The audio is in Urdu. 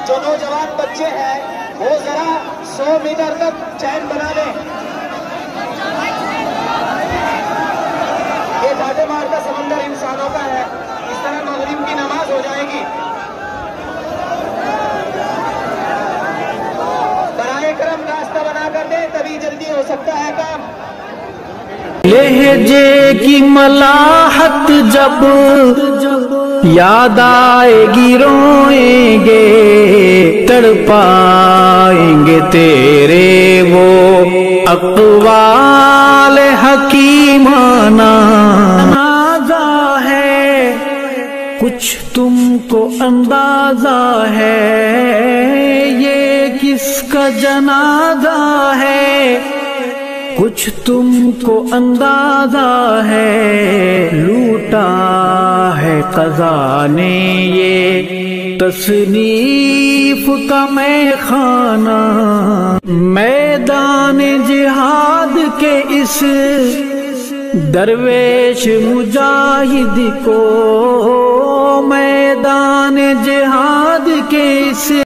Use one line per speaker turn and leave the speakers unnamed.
جو نوجوان بچے ہیں وہ ذرا 100 میٹر تک چین بنا لیں. یہ ڈاٹے مار کا سمندر انسانوں کا ہے. اس طرح مغرب کی نماز ہو جائے گی. برائے کرم راستہ بنا کر دیں تبھی جلدی ہو سکتا ہے کام.
لہجے کی ملاحت جب یاد آئے گی روئیں گے، تڑپائیں گے تیرے وہ اقوال حکیمانہ. اندازہ ہے کچھ تم کو اندازہ ہے یہ کس کا جنازہ ہے، کچھ تم کو اندازہ ہے لوٹا ہے قضا نے یہ تصنیف کا میں خانہ. میدان جہاد کے اس درویش مجاہد کو، میدان جہاد کے اس